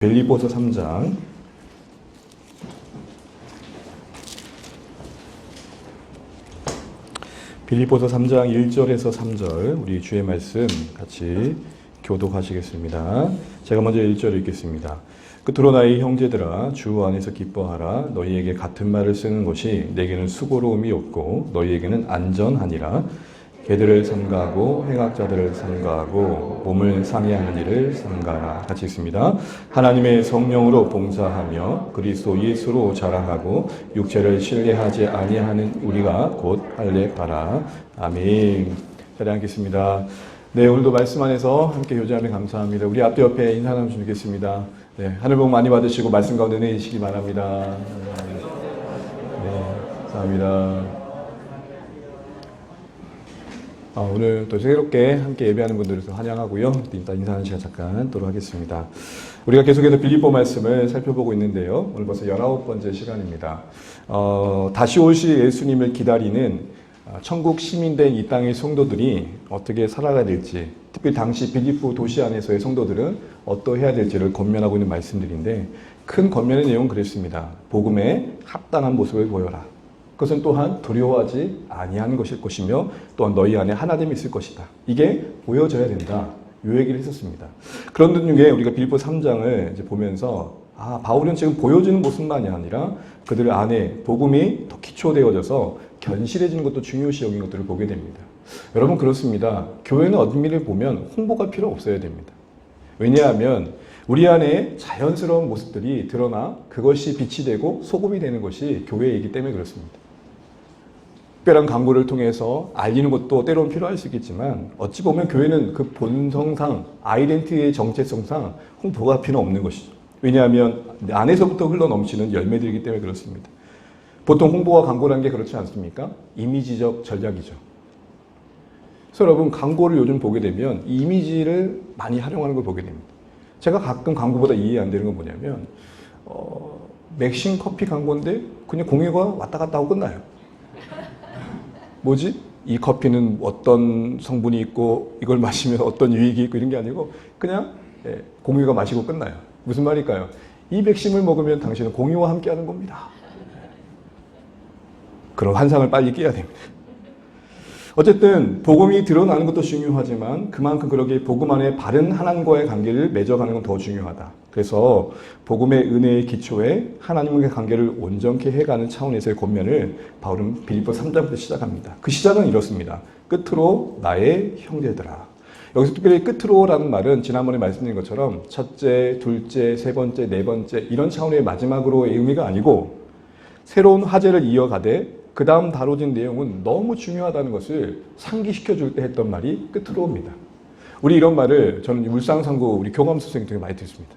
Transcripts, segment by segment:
빌립보서 3장 빌립보서 3장 1절에서 3절 우리 주의 말씀 같이 교독하시겠습니다. 제가 먼저 1절 읽겠습니다. 끝으로 나의 형제들아 주 안에서 기뻐하라. 너희에게 같은 말을 쓰는 것이 내게는 수고로움이 없고 너희에게는 안전하니라. 개들을 삼가하고 행악자들을 삼가하고 몸을 상해하는 일을 삼가라. 같이 읽습니다. 하나님의 성령으로 봉사하며 그리스도 예수로 자랑하고 육체를 신뢰하지 아니하는 우리가 곧 할례바라. 아멘. 자리 앉겠습니다. 네, 오늘도 말씀 안에서 함께 교제하며 감사합니다. 우리 앞에 옆에 인사 나누면 주겠습니다. 네, 하늘 복 많이 받으시고 말씀 가운데 내시기 바랍니다. 네, 감사합니다. 오늘 또 새롭게 함께 예배하는 분들을 환영하고요. 일단 인사하는 시간 잠깐 하도록 하겠습니다. 우리가 계속해서 빌립보 말씀을 살펴보고 있는데요. 오늘 벌써 19번째 시간입니다. 다시 오실 예수님을 기다리는 천국 시민된 이 땅의 성도들이 어떻게 살아가야 될지, 특히 당시 빌립보 도시 안에서의 성도들은 어떠해야 될지를 권면하고 있는 말씀들인데, 큰 권면의 내용은 그랬습니다. 복음에 합당한 모습을 보여라. 그것은 또한 두려워하지 아니하는 것일 것이며 또한 너희 안에 하나됨이 있을 것이다. 이게 보여져야 된다. 이 얘기를 했었습니다. 그런 중에 우리가 빌립보 3장을 이제 보면서 바울은 지금 보여주는 모습만이 아니라 그들 안에 복음이 더 기초되어져서 견실해지는 것도 중요시 여긴 것들을 보게 됩니다. 여러분 그렇습니다. 교회는 어딘가를 보면 홍보가 필요 없어야 됩니다. 왜냐하면 우리 안에 자연스러운 모습들이 드러나 그것이 빛이 되고 소금이 되는 것이 교회이기 때문에 그렇습니다. 특별한 광고를 통해서 알리는 것도 때로는 필요할 수 있겠지만 어찌 보면 교회는 그 본성상 아이덴티티의 정체성상 홍보가 필요 없는 것이죠. 왜냐하면 안에서부터 흘러넘치는 열매들이기 때문에 그렇습니다. 보통 홍보와 광고라는 게 그렇지 않습니까? 이미지적 전략이죠. 그래서 여러분 광고를 요즘 보게 되면 이미지를 많이 활용하는 걸 보게 됩니다. 제가 가끔 광고보다 이해 안 되는 건 뭐냐면 맥심 커피 광고인데 그냥 공유가 왔다 갔다 하고 끝나요. 뭐지? 이 커피는 어떤 성분이 있고 이걸 마시면 어떤 유익이 있고 이런 게 아니고 그냥 공유가 마시고 끝나요. 무슨 말일까요? 이 맥심을 먹으면 당신은 공유와 함께하는 겁니다. 그런 환상을 빨리 깨야 됩니다. 어쨌든 복음이 드러나는 것도 중요하지만 그만큼 그렇게 복음 안에 바른 하나님과의 관계를 맺어가는 건 더 중요하다. 그래서 복음의 은혜의 기초에 하나님과의 관계를 온전케 해가는 차원에서의 권면을 바울은 빌립보 3장부터 시작합니다. 그 시작은 이렇습니다. 끝으로 나의 형제들아. 여기서 특별히 끝으로라는 말은 지난번에 말씀드린 것처럼 첫째, 둘째, 세 번째, 네 번째 이런 차원의 마지막으로의 의미가 아니고 새로운 화제를 이어가되 그 다음 다뤄진 내용은 너무 중요하다는 것을 상기시켜 줄 때 했던 말이 끝으로 옵니다. 우리 이런 말을 저는 울상상고 우리 교감 선생님 되게 많이 듣습니다.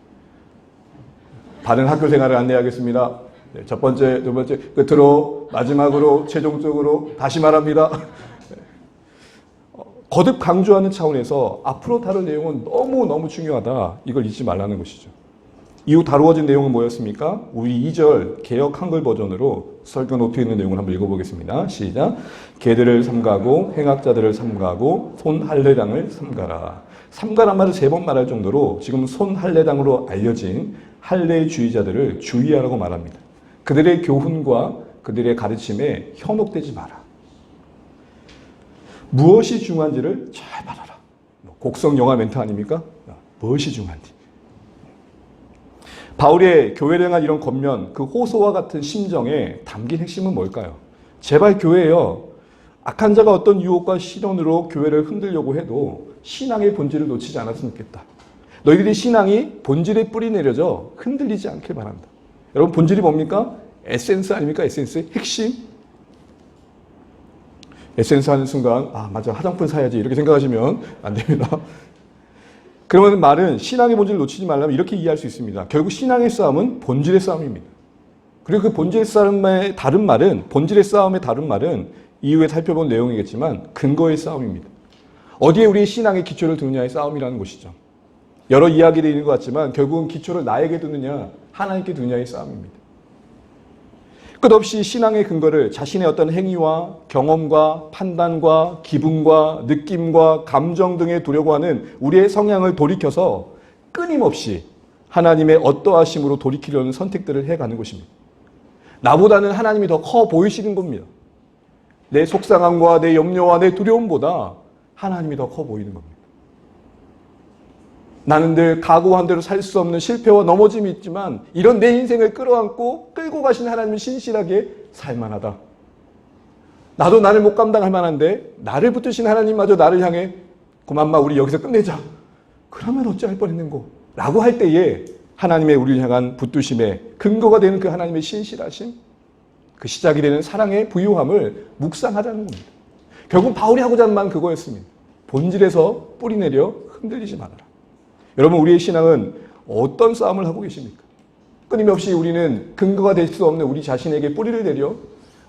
바른 학교 생활을 안내하겠습니다. 네, 첫 번째, 두 번째, 끝으로, 마지막으로, 최종적으로 다시 말합니다. 거듭 강조하는 차원에서 앞으로 다룰 내용은 너무너무 중요하다. 이걸 잊지 말라는 것이죠. 이후 다루어진 내용은 뭐였습니까? 우리 2절 개역 한글 버전으로 설교 노트에 있는 내용을 한번 읽어보겠습니다. 시작. 개들을 삼가고 행악자들을 삼가고 손 할례당을 삼가라. 삼가란 말을 3번 말할 정도로 지금 손 할례당으로 알려진 할례주의자들을 주의하라고 말합니다. 그들의 교훈과 그들의 가르침에 현혹되지 마라. 무엇이 중요한지를 잘 말하라. 곡성 영화 멘트 아닙니까? 무엇이 중요한지. 바울의 교회를 향한 이런 권면, 그 호소와 같은 심정에 담긴 핵심은 뭘까요? 제발 교회여, 악한 자가 어떤 유혹과 시련으로 교회를 흔들려고 해도 신앙의 본질을 놓치지 않았으면 좋겠다. 너희들의 신앙이 본질에 뿌리 내려져 흔들리지 않길 바란다. 여러분 본질이 뭡니까? 에센스 아닙니까? 에센스의 핵심? 에센스 하는 순간 맞아 화장품 사야지 이렇게 생각하시면 안 됩니다. 그러면 말은 신앙의 본질을 놓치지 말라면 이렇게 이해할 수 있습니다. 결국 신앙의 싸움은 본질의 싸움입니다. 그리고 그 본질의 싸움의 다른 말은 본질의 싸움의 다른 말은 이후에 살펴본 내용이겠지만 근거의 싸움입니다. 어디에 우리의 신앙의 기초를 두느냐의 싸움이라는 것이죠. 여러 이야기들이 있는 것 같지만 결국은 기초를 나에게 두느냐 하나님께 두느냐의 싸움입니다. 끝없이 신앙의 근거를 자신의 어떤 행위와 경험과 판단과 기분과 느낌과 감정 등에 두려고 하는 우리의 성향을 돌이켜서 끊임없이 하나님의 어떠하심으로 돌이키려는 선택들을 해가는 것입니다. 나보다는 하나님이 더 커 보이시는 겁니다. 내 속상함과 내 염려와 내 두려움보다 하나님이 더 커 보이는 겁니다. 나는 늘 각오한 대로 살 수 없는 실패와 넘어짐이 있지만 이런 내 인생을 끌어안고 끌고 가신 하나님은 신실하게 살만하다. 나도 나를 못 감당할 만한데 나를 붙드신 하나님마저 나를 향해 고만마 우리 여기서 끝내자. 그러면 어찌할 뻔했는고 라고 할 때에 하나님의 우리를 향한 붙드심의 근거가 되는 그 하나님의 신실하심, 그 시작이 되는 사랑의 부유함을 묵상하자는 겁니다. 결국 바울이 하고자 하는 말은 그거였습니다. 본질에서 뿌리 내려 흔들리지 말아라. 여러분, 우리의 신앙은 어떤 싸움을 하고 계십니까? 끊임없이 우리는 근거가 될 수 없는 우리 자신에게 뿌리를 내려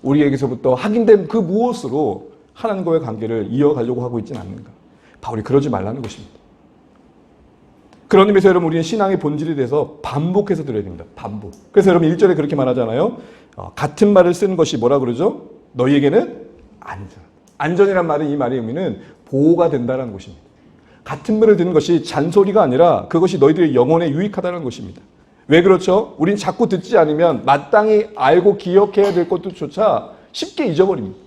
우리에게서부터 확인된 그 무엇으로 하나님과의 관계를 이어가려고 하고 있지는 않는가? 바울이 그러지 말라는 것입니다. 그런 의미에서 여러분, 우리는 신앙의 본질에 대해서 반복해서 들어야 됩니다. 반복. 그래서 여러분 1절에 그렇게 말하잖아요. 같은 말을 쓰는 것이 뭐라 그러죠? 너희에게는 안전. 안전이란 말은 이 말의 의미는 보호가 된다는 것입니다. 같은 말을 듣는 것이 잔소리가 아니라 그것이 너희들의 영혼에 유익하다는 것입니다. 왜 그렇죠? 우린 자꾸 듣지 않으면 마땅히 알고 기억해야 될 것조차 쉽게 잊어버립니다.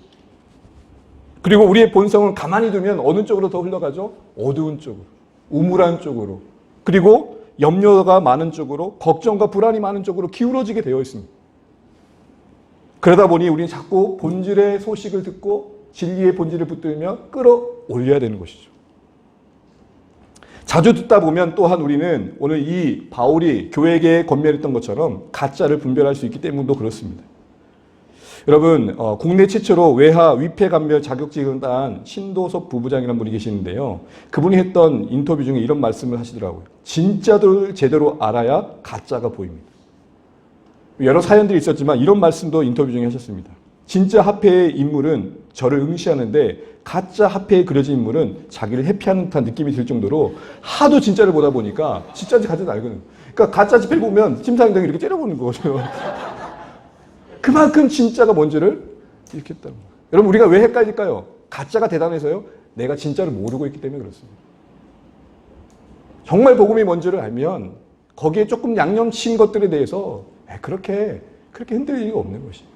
그리고 우리의 본성을 가만히 두면 어느 쪽으로 더 흘러가죠? 어두운 쪽으로, 우물한 쪽으로, 그리고 염려가 많은 쪽으로, 걱정과 불안이 많은 쪽으로 기울어지게 되어 있습니다. 그러다 보니 우리는 자꾸 본질의 소식을 듣고 진리의 본질을 붙들며 끌어올려야 되는 것이죠. 자주 듣다 보면 또한 우리는 오늘 이 바울이 교회에게 권면했던 것처럼 가짜를 분별할 수 있기 때문도 그렇습니다. 여러분, 국내 최초로 외화 위패감별 자격증을 딴 신도섭 부부장이라는 분이 계시는데요. 그분이 했던 인터뷰 중에 이런 말씀을 하시더라고요. 진짜를 제대로 알아야 가짜가 보입니다. 여러 사연들이 있었지만 이런 말씀도 인터뷰 중에 하셨습니다. 진짜 화폐의 인물은 저를 응시하는데 가짜 화폐에 그려진 인물은 자기를 회피하는 듯한 느낌이 들 정도로 하도 진짜를 보다 보니까 진짜인지 가짜인지 알거든요. 그러니까 가짜 지폐 보면 침상등을 이렇게 째려보는 거죠. 그만큼 진짜가 뭔지를 이렇게 했다는 거예요. 여러분, 우리가 왜 헷갈릴까요? 가짜가 대단해서요? 내가 진짜를 모르고 있기 때문에 그렇습니다. 정말 복음이 뭔지를 알면 거기에 조금 양념 친 것들에 대해서 그렇게 흔들릴 리가 없는 것이에요.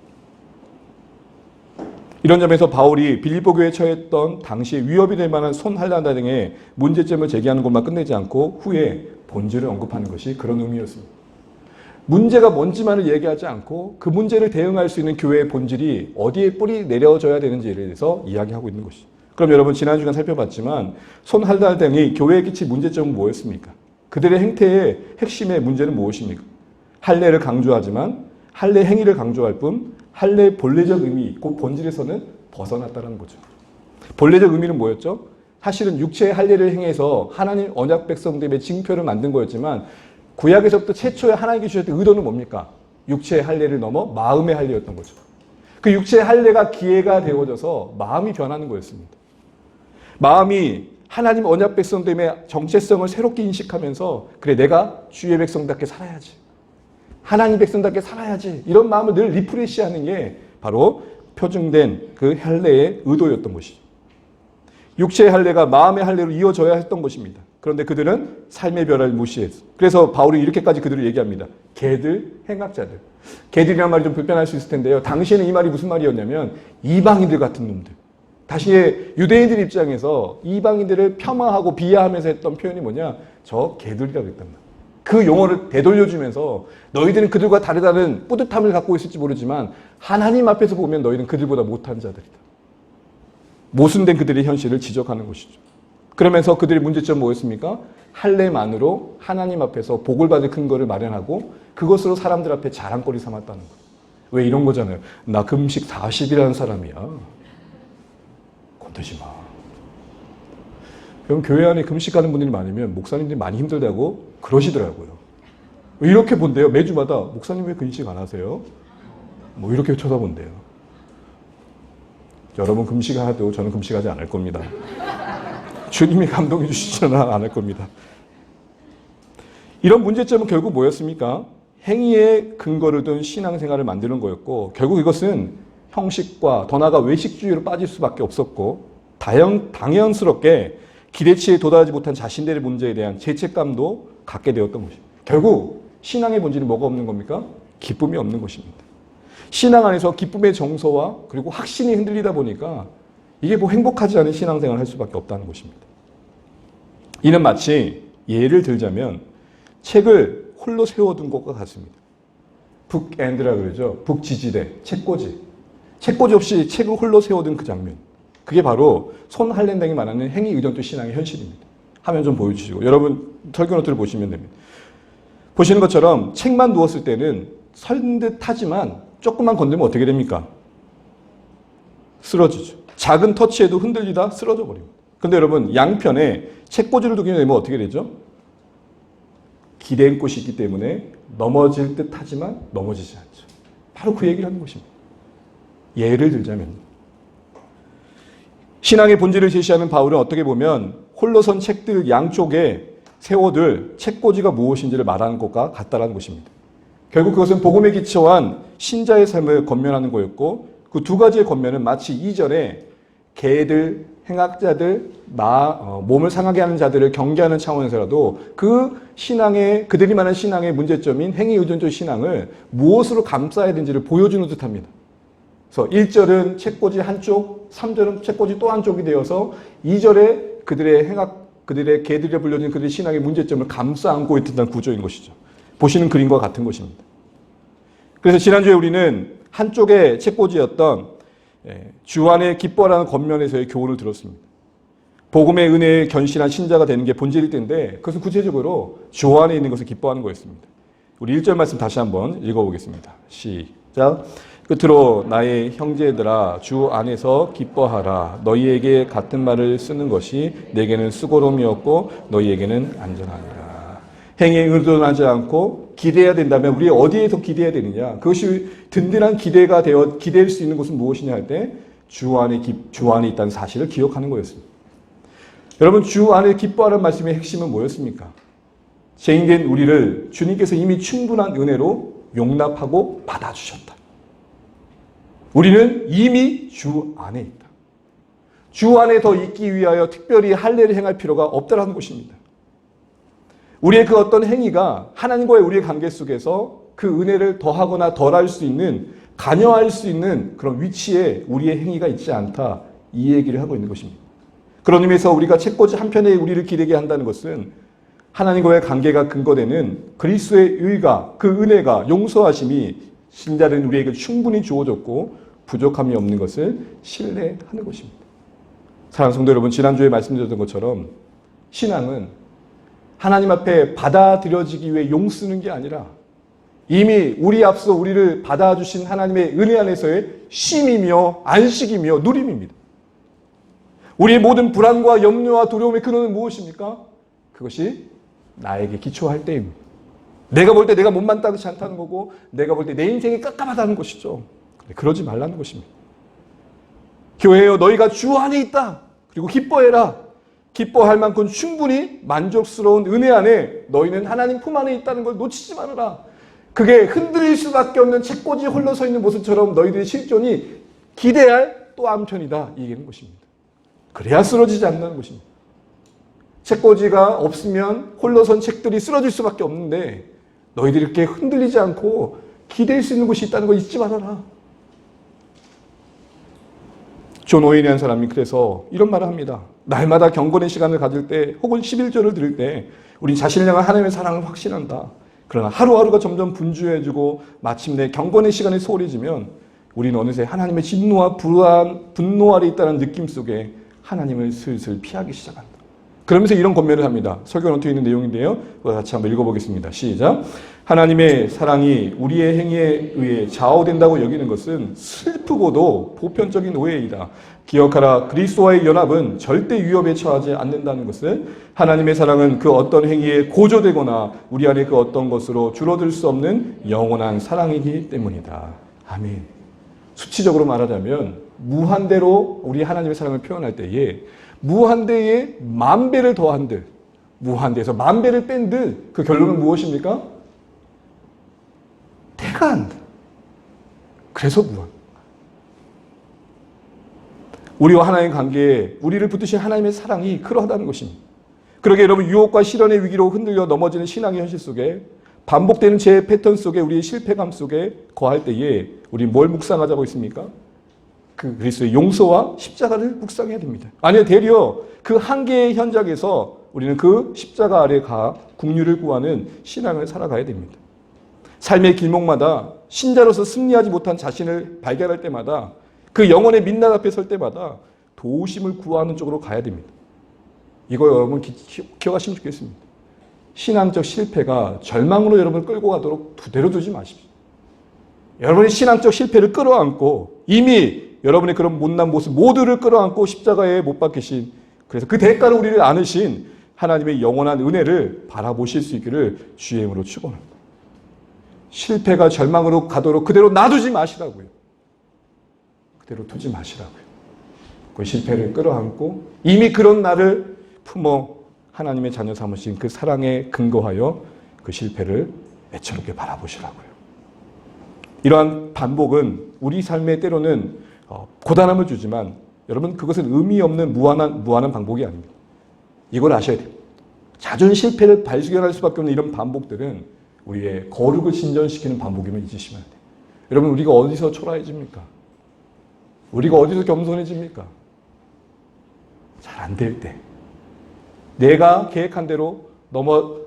이런 점에서 바울이 빌립보 교회에 처했던 당시에 위협이 될 만한 손할란다 등의 문제점을 제기하는 것만 끝내지 않고 후에 본질을 언급하는 것이 그런 의미였습니다. 문제가 뭔지만을 얘기하지 않고 그 문제를 대응할 수 있는 교회의 본질이 어디에 뿌리 내려져야 되는지에 대해서 이야기하고 있는 것이죠. 그럼 여러분, 지난 주간 살펴봤지만 손할란 등이 교회에 끼친 문제점은 뭐였습니까? 그들의 행태의 핵심의 문제는 무엇입니까? 할례를 강조하지만 할례 행위를 강조할 뿐 할례의 본래적 의미, 그 본질에서는 벗어났다는 거죠. 본래적 의미는 뭐였죠? 사실은 육체의 할례를 행해서 하나님 언약 백성들의 징표를 만든 거였지만 구약에서부터 최초에 하나님께 주셨던 의도는 뭡니까? 육체의 할례를 넘어 마음의 할례였던 거죠. 그 육체의 할례가 기회가 되어져서 마음이 변하는 거였습니다. 마음이 하나님 언약 백성들의 정체성을 새롭게 인식하면서 그래, 내가 주의 백성답게 살아야지. 하나님 백성답게 살아야지. 이런 마음을 늘 리프레시하는 게 바로 표준된 그 할례의 의도였던 것이죠. 육체의 할례가 마음의 할례로 이어져야 했던 것입니다. 그런데 그들은 삶의 변화를 무시했어. 그래서 바울이 이렇게까지 그들을 얘기합니다. 개들, 행악자들. 개들이라는 말이 좀 불편할 수 있을 텐데요. 당시에는 이 말이 무슨 말이었냐면 이방인들 같은 놈들. 다시 유대인들 입장에서 이방인들을 폄하하고 비하하면서 했던 표현이 뭐냐? 저 개들이라고 했단 말이에요. 그 용어를 되돌려주면서 너희들은 그들과 다르다는 뿌듯함을 갖고 있을지 모르지만 하나님 앞에서 보면 너희는 그들보다 못한 자들이다. 모순된 그들의 현실을 지적하는 것이죠. 그러면서 그들의 문제점은 뭐였습니까? 할례만으로 하나님 앞에서 복을 받을 근거를 마련하고 그것으로 사람들 앞에 자랑거리 삼았다는 거예요. 왜 이런 거잖아요. 나 금식 40이라는 사람이야. 건드지 마. 여러분, 교회 안에 금식하는 분들이 많으면 목사님들이 많이 힘들다고 그러시더라고요. 이렇게 본대요. 매주마다 목사님 왜 금식 안 하세요? 뭐 이렇게 쳐다본대요. 여러분 금식하도 저는 금식하지 않을 겁니다. 주님이 감동해 주시지는 않을 겁니다. 이런 문제점은 결국 뭐였습니까? 행위의 근거를 둔 신앙생활을 만드는 거였고 결국 이것은 형식과 더 나아가 외식주의로 빠질 수밖에 없었고 당연스럽게 기대치에 도달하지 못한 자신들의 문제에 대한 죄책감도 갖게 되었던 것입니다. 결국 신앙의 본질은 뭐가 없는 겁니까? 기쁨이 없는 것입니다. 신앙 안에서 기쁨의 정서와 그리고 확신이 흔들리다 보니까 이게 뭐 행복하지 않은 신앙생활을 할 수밖에 없다는 것입니다. 이는 마치 예를 들자면 책을 홀로 세워둔 것과 같습니다. 북엔드라 그러죠. 북지지대, 책꽂이. 책꽂이 없이 책을 홀로 세워둔 그 장면. 그게 바로 손할렌당이 말하는 행위의존도 신앙의 현실입니다. 화면 좀 보여주시고 여러분 설교 노트를 보시면 됩니다. 보시는 것처럼 책만 누웠을 때는 선 듯하지만 조금만 건들면 어떻게 됩니까? 쓰러지죠. 작은 터치에도 흔들리다 쓰러져 버립니다. 근데 여러분 양편에 책꽂이를 두게 되면 어떻게 되죠? 기대는 곳이 있기 때문에 넘어질 듯 하지만 넘어지지 않죠. 바로 그 얘기를 하는 것입니다. 예를 들자면 신앙의 본질을 제시하는 바울은 어떻게 보면 홀로 선 책들 양쪽에 세워둘 책꽂이가 무엇인지를 말하는 것과 같다라는 것입니다. 결국 그것은 복음에 기초한 신자의 삶을 권면하는 거였고 그 두 가지의 권면은 마치 2절에 개들, 행악자들, 몸을 상하게 하는 자들을 경계하는 차원에서라도 그 신앙의 그들이 말하는 신앙의 문제점인 행위의존적 신앙을 무엇으로 감싸야 되는지를 보여주는 듯합니다. 그래서 1절은 책꽂이 한쪽, 3절은 책꽂이 또 한쪽이 되어서 2절에 그들의 개들에 불려진 그들의 신앙의 문제점을 감싸 안고 있던 구조인 것이죠. 보시는 그림과 같은 것입니다. 그래서 지난주에 우리는 한쪽의 책꽂이였던 주 안에 기뻐라는 겉면에서의 교훈을 들었습니다. 복음의 은혜에 견실한 신자가 되는 게 본질일 텐데 그것은 구체적으로 주 안에 있는 것을 기뻐하는 거였습니다. 우리 1절 말씀 다시 한번 읽어보겠습니다. 시작. 끝으로 나의 형제들아 주 안에서 기뻐하라. 너희에게 같은 말을 쓰는 것이 내게는 수고로움이었고 너희에게는 안전하니라. 행위에 의존하지 않고 기대해야 된다면 우리 어디에서 기대해야 되느냐? 그것이 든든한 기대가 되어 기대할 수 있는 것은 무엇이냐 할 때 주 안에 있다는 사실을 기억하는 거였습니다. 여러분 주 안에 기뻐하는 말씀의 핵심은 뭐였습니까? 죄인된 우리를 주님께서 이미 충분한 은혜로 용납하고 받아주셨다. 우리는 이미 주 안에 있다. 주 안에 더 있기 위하여 특별히 할례를 행할 필요가 없다라는 것입니다. 우리의 그 어떤 행위가 하나님과의 우리의 관계 속에서 그 은혜를 더하거나 덜할 수 있는, 관여할 수 있는 그런 위치에 우리의 행위가 있지 않다. 이 얘기를 하고 있는 것입니다. 그런 의미에서 우리가 책꽂이 한편에 우리를 기대게 한다는 것은 하나님과의 관계가 근거되는 그리스도의 의가, 그 은혜가, 용서하심이 신자된 우리에게 충분히 주어졌고 부족함이 없는 것을 신뢰하는 것입니다. 사랑하는 성도 여러분, 지난주에 말씀드렸던 것처럼 신앙은 하나님 앞에 받아들여지기 위해 용 쓰는 게 아니라 이미 우리 앞서 우리를 받아주신 하나님의 은혜 안에서의 쉼이며 안식이며 누림입니다. 우리의 모든 불안과 염려와 두려움의 근원은 무엇입니까? 그것이 나에게 기초할 때입니다. 내가 볼 때 내가 못마땅치 않다는 거고 내가 볼 때 내 인생이 깝깝하다는 것이죠. 그러지 말라는 것입니다. 교회여 너희가 주 안에 있다. 그리고 기뻐해라. 기뻐할 만큼 충분히 만족스러운 은혜 안에 너희는 하나님 품 안에 있다는 걸 놓치지 말아라. 그게 흔들릴 수밖에 없는 책꽂이에 홀로 서 있는 모습처럼 너희들의 실존이 기대할 또 한편이다. 이 얘기는 것입니다. 그래야 쓰러지지 않는다는 것입니다. 책꽂이가 없으면 홀로 선 책들이 쓰러질 수밖에 없는데 너희들이 이렇게 흔들리지 않고 기대할 수 있는 곳이 있다는 걸 잊지 말아라. 존 오웬이라는 사람이 그래서 이런 말을 합니다. 날마다 경건의 시간을 가질 때 혹은 11절을 들을 때 우리 자신을 향한 하나님의 사랑을 확신한다. 그러나 하루하루가 점점 분주해지고 마침내 경건의 시간이 소홀해지면 우리는 어느새 하나님의 진노와 분노 아래 있다는 느낌 속에 하나님을 슬슬 피하기 시작한다. 그러면서 이런 권면을 합니다. 설교 노트에 있는 내용인데요. 같이 한번 읽어보겠습니다. 시작. 하나님의 사랑이 우리의 행위에 의해 좌우된다고 여기는 것은 슬프고도 보편적인 오해이다. 기억하라. 그리스도와의 연합은 절대 위협에 처하지 않는다는 것을 하나님의 사랑은 그 어떤 행위에 고조되거나 우리 안에 그 어떤 것으로 줄어들 수 없는 영원한 사랑이기 때문이다. 아멘. 수치적으로 말하자면 무한대로 우리 하나님의 사랑을 표현할 때에 무한대에 만배를 더한들, 무한대에서 만배를 뺀들 그 결론은 무엇입니까? 태가한다. 그래서 무한. 우리와 하나님의 관계에 우리를 붙드신 하나님의 사랑이 그러하다는 것입니다. 그러게 여러분, 유혹과 실현의 위기로 흔들려 넘어지는 신앙의 현실 속에, 반복되는 제 패턴 속에, 우리의 실패감 속에 거할 때에 우리 뭘 묵상하자고 있습니까? 그 그리스도의 용서와 십자가를 묵상해야 됩니다. 아니요, 되려 그 한계의 현장에서 우리는 그 십자가 아래 가 국류를 구하는 신앙을 살아가야 됩니다. 삶의 길목마다 신자로서 승리하지 못한 자신을 발견할 때마다, 그 영혼의 민낯 앞에 설 때마다 도우심을 구하는 쪽으로 가야 됩니다. 이거 여러분 기억하시면 좋겠습니다. 신앙적 실패가 절망으로 여러분을 끌고 가도록 내려두지 마십시오. 여러분의 신앙적 실패를 끌어안고 이미 여러분의 그런 못난 모습 모두를 끌어안고 십자가에 못 박히신, 그래서 그 대가를 우리를 안으신 하나님의 영원한 은혜를 바라보실 수 있기를 주의 이름으로 축원합니다. 실패가 절망으로 가도록 그대로 놔두지 마시라고요. 그대로 두지 마시라고요. 그 실패를 끌어안고 이미 그런 나를 품어 하나님의 자녀 삼으신 그 사랑에 근거하여 그 실패를 애처롭게 바라보시라고요. 이러한 반복은 우리 삶에 때로는 고단함을 주지만 여러분, 그것은 의미 없는 무한한 반복이 아닙니다. 이걸 아셔야 돼요. 잦은 실패를 발견할 수밖에 없는 이런 반복들은 우리의 거룩을 진전시키는 반복임을 잊으시면 안 돼요. 여러분, 우리가 어디서 초라해집니까? 우리가 어디서 겸손해집니까? 잘 안 될 때. 내가 계획한 대로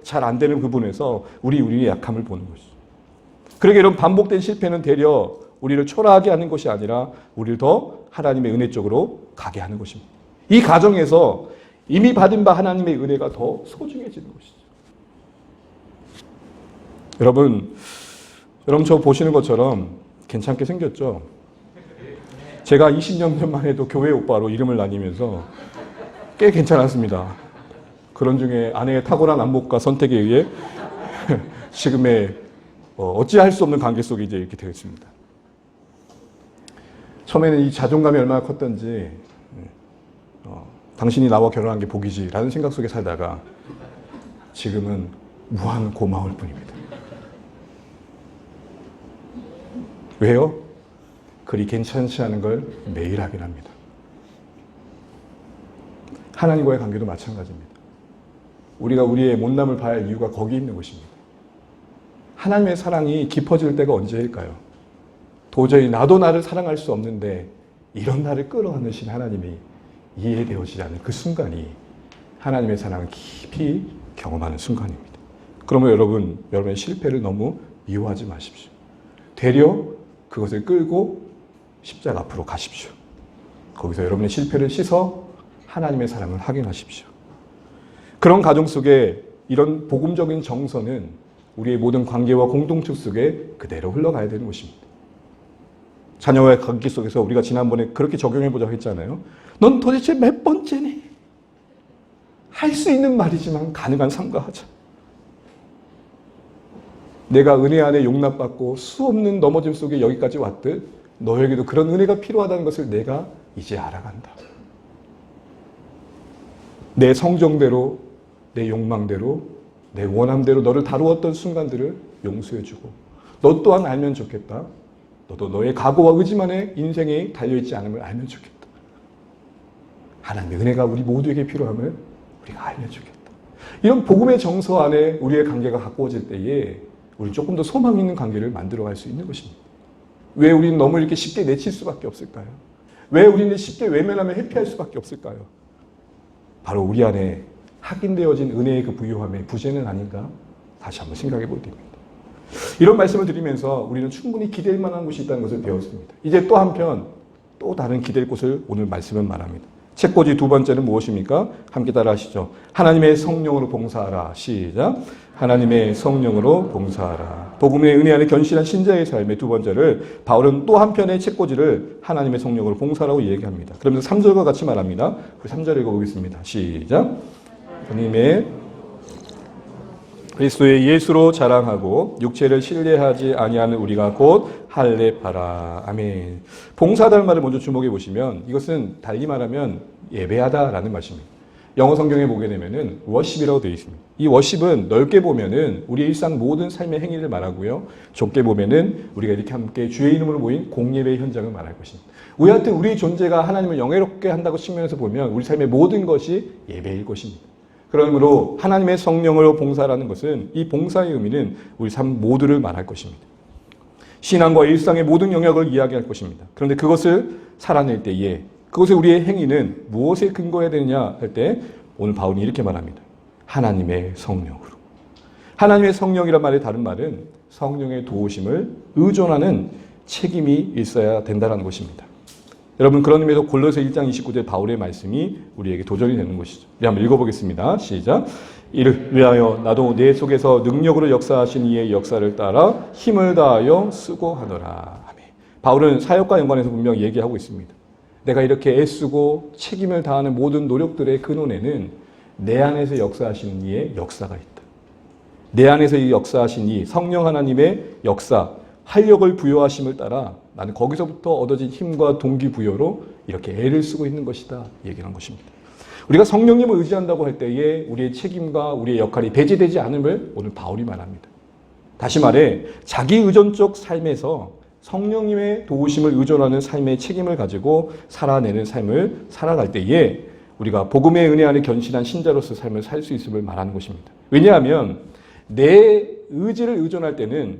잘 안 되는 부분에서 우리의 약함을 보는 것이죠. 그러게 이런 반복된 실패는 되려 우리를 초라하게 하는 것이 아니라 우리를 더 하나님의 은혜 쪽으로 가게 하는 것입니다. 이 과정에서 이미 받은 바 하나님의 은혜가 더 소중해지는 것이죠. 여러분 저 보시는 것처럼 괜찮게 생겼죠? 제가 20년 전만 해도 교회 오빠로 이름을 나뉘면서 꽤 괜찮았습니다. 그런 중에 아내의 탁월한 안목과 선택에 의해 지금의 어찌할 수 없는 관계 속에 이제 이렇게 되어 있습니다. 처음에는 이 자존감이 얼마나 컸던지 당신이 나와 결혼한 게 복이지 라는 생각 속에 살다가 지금은 무한 고마울 뿐입니다. 왜요? 그리 괜찮지 않은 걸 매일 하긴 합니다. 하나님과의 관계도 마찬가지입니다. 우리가 우리의 못남을 봐야 할 이유가 거기 있는 것입니다. 하나님의 사랑이 깊어질 때가 언제일까요? 도저히 나도 나를 사랑할 수 없는데 이런 나를 끌어안으신 하나님이 이해되어지지 않는 그 순간이 하나님의 사랑을 깊이 경험하는 순간입니다. 그러면 여러분의 실패를 너무 미워하지 마십시오. 되려 그것을 끌고 십자가 앞으로 가십시오. 거기서 여러분의 실패를 씻어 하나님의 사랑을 확인하십시오. 그런 가정 속에 이런 복음적인 정서는 우리의 모든 관계와 공동체 속에 그대로 흘러가야 되는 것입니다. 자녀와의 관계 속에서 우리가 지난번에 그렇게 적용해보자고 했잖아요. 넌 도대체 몇 번째니? 할 수 있는 말이지만 가능한 삼가하자. 내가 은혜 안에 용납받고 수없는 넘어짐 속에 여기까지 왔듯 너에게도 그런 은혜가 필요하다는 것을 내가 이제 알아간다. 내 성정대로, 내 욕망대로, 내 원함대로 너를 다루었던 순간들을 용서해주고 너 또한 알면 좋겠다. 너도 너의 각오와 의지만의 인생에 달려있지 않음을 알면 좋겠다. 하나님의 은혜가 우리 모두에게 필요함을 우리가 알면 좋겠다. 이런 복음의 정서 안에 우리의 관계가 가꾸어질 때에 우리 조금 더 소망 있는 관계를 만들어갈 수 있는 것입니다. 왜 우리는 너무 이렇게 쉽게 내칠 수밖에 없을까요? 왜 우리는 쉽게 외면하며 회피할 수밖에 없을까요? 바로 우리 안에 확인되어진 은혜의 그 부유함의 부재는 아닌가? 다시 한번 생각해 볼 때입니다. 이런 말씀을 드리면서 우리는 충분히 기댈 만한 곳이 있다는 것을 배웠습니다. 이제 또 한편 또 다른 기댈 곳을 오늘 말씀은 말합니다. 책꽂이 두 번째는 무엇입니까? 함께 따라 하시죠. 하나님의 성령으로 봉사하라. 시작. 하나님의 성령으로 봉사하라. 복음의 은혜 안에 견실한 신자의 삶의 두 번째를 바울은 또 한편의 책꽂이를 하나님의 성령으로 봉사라고 얘기합니다. 그러면서 3절과 같이 말합니다. 그 3절 읽어보겠습니다. 시작. 하나님의 그리스도의 예수로 자랑하고 육체를 신뢰하지 아니하는 우리가 곧 할례하라. 아멘. 봉사하다는 말을 먼저 주목해 보시면 이것은 달리 말하면 예배하다라는 말입니다. 영어 성경에 보게 되면은 워십이라고 되어 있습니다. 이 워십은 넓게 보면은 우리 일상 모든 삶의 행위를 말하고요. 좁게 보면은 우리가 이렇게 함께 주의 이름으로 모인 공예배의 현장을 말할 것입니다. 우리 하여튼 우리 존재가 하나님을 영예롭게 한다고 측면에서 보면 우리 삶의 모든 것이 예배일 것입니다. 그러므로 하나님의 성령으로 봉사라는 것은 이 봉사의 의미는 우리 삶 모두를 말할 것입니다. 신앙과 일상의 모든 영역을 이야기할 것입니다. 그런데 그것을 살아낼 때에 그것을 우리의 행위는 무엇에 근거해야 되느냐 할 때 오늘 바울이 이렇게 말합니다. 하나님의 성령으로. 하나님의 성령이란 말의 다른 말은 성령의 도우심을 의존하는 책임이 있어야 된다는 것입니다. 여러분 그런 의미에서 골로새 1장 29절 바울의 말씀이 우리에게 도전이 되는 것이죠. 우리 한번 읽어보겠습니다. 시작. 이를 위하여 나도 내 속에서 능력으로 역사하신 이의 역사를 따라 힘을 다하여 수고하노라. 아멘. 바울은 사역과 연관해서 분명히 얘기하고 있습니다. 내가 이렇게 애쓰고 책임을 다하는 모든 노력들의 근원에는 내 안에서 역사하시는 이의 역사가 있다. 내 안에서 이 역사하신 이 성령 하나님의 역사, 활력을 부여하심을 따라 나는 거기서부터 얻어진 힘과 동기부여로 이렇게 애를 쓰고 있는 것이다. 얘기하는 것입니다. 우리가 성령님을 의지한다고 할 때에 우리의 책임과 우리의 역할이 배제되지 않음을 오늘 바울이 말합니다. 다시 말해 자기 의존적 삶에서 성령님의 도우심을 의존하는 삶의 책임을 가지고 살아내는 삶을 살아갈 때에 우리가 복음의 은혜 안에 견신한 신자로서 삶을 살 수 있음을 말하는 것입니다. 왜냐하면 내 의지를 의존할 때는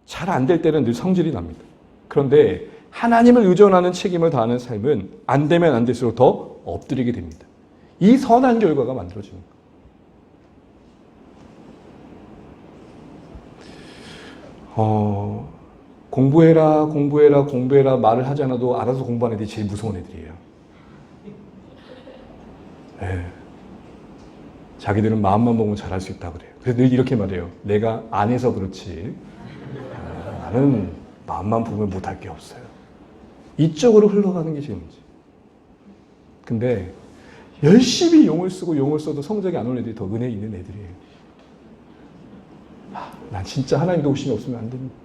잘 안 될 때는 늘 성질이 납니다. 그런데 하나님을 의존하는 책임을 다하는 삶은 안 되면 안 될수록 더 엎드리게 됩니다. 이 선한 결과가 만들어지는 거예요. 공부해라 말을 하지 않아도 알아서 공부하는 애들이 제일 무서운 애들이에요. 네. 자기들은 마음만 먹으면 잘할 수 있다고 그래요. 그래서 늘 이렇게 말해요. 내가 안 해서 그렇지 나는 마음만 보면 못할 게 없어요. 이쪽으로 흘러가는 게 제일 문제. 근데 열심히 용을 쓰고 용을 써도 성적이 안 오는 애들이 더 은혜 있는 애들이에요. 난 진짜 하나님 도우심이 없으면 안 됩니다.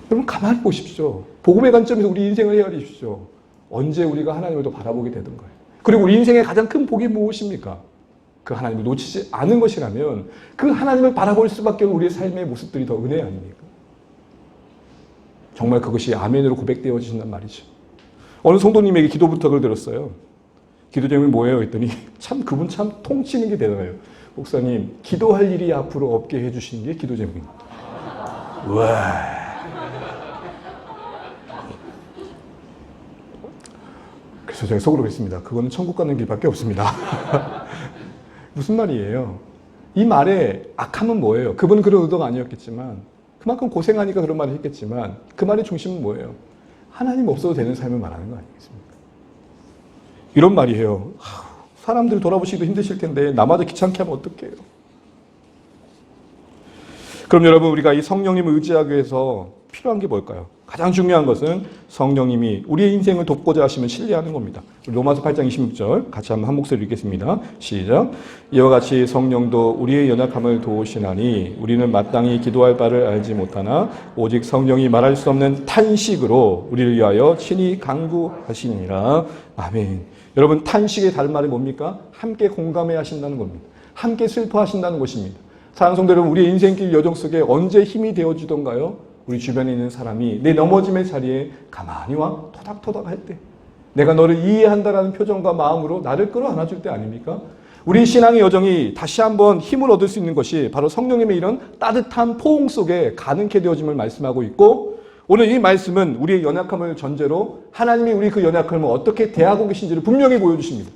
여러분 가만히 보십시오. 복음의 관점에서 우리 인생을 헤아리십시오. 언제 우리가 하나님을 더 바라보게 되던가요? 그리고 우리 인생의 가장 큰 복이 무엇입니까? 그 하나님을 놓치지 않은 것이라면 그 하나님을 바라볼 수밖에 없는 우리의 삶의 모습들이 더 은혜 아닙니까? 정말 그것이 아멘으로 고백되어지신단 말이죠. 어느 성도님에게 기도 부탁을 들었어요. 기도 제목이 뭐예요? 했더니 참 그분 참 통치는 게 대단해요. 목사님 기도할 일이 앞으로 없게 해주시는 게 기도 제목입니다. 와. 그래서 제가 속으로 그랬습니다. 그거는 천국 가는 길밖에 없습니다. 무슨 말이에요? 이 말에 악함은 뭐예요? 그분은 그런 의도가 아니었겠지만 그만큼 고생하니까 그런 말을 했겠지만 그 말의 중심은 뭐예요? 하나님 없어도 되는 삶을 말하는 거 아니겠습니까? 이런 말이에요. 사람들 돌아보시기도 힘드실 텐데 나마저 귀찮게 하면 어떡해요? 그럼 여러분 우리가 이 성령님을 의지하기 위해서 필요한 게 뭘까요? 가장 중요한 것은 성령님이 우리의 인생을 돕고자 하시면 신뢰하는 겁니다. 로마서 8장 26절 같이 한번 한 목소리 읽겠습니다. 시작. 이와 같이 성령도 우리의 연약함을 도우시나니 우리는 마땅히 기도할 바를 알지 못하나 오직 성령이 말할 수 없는 탄식으로 우리를 위하여 친히 간구하시니라. 아멘. 여러분 탄식의 다른 말이 뭡니까? 함께 공감해 하신다는 겁니다. 함께 슬퍼하신다는 것입니다. 사랑하는 성도 여러분, 우리의 인생길 여정 속에 언제 힘이 되어주던가요? 우리 주변에 있는 사람이 내 넘어짐의 자리에 가만히 와 토닥토닥 할 때, 내가 너를 이해한다라는 표정과 마음으로 나를 끌어안아줄 때 아닙니까? 우리 신앙의 여정이 다시 한번 힘을 얻을 수 있는 것이 바로 성령님의 이런 따뜻한 포옹 속에 가능케 되어짐을 말씀하고 있고, 오늘 이 말씀은 우리의 연약함을 전제로 하나님이 우리 그 연약함을 어떻게 대하고 계신지를 분명히 보여주십니다.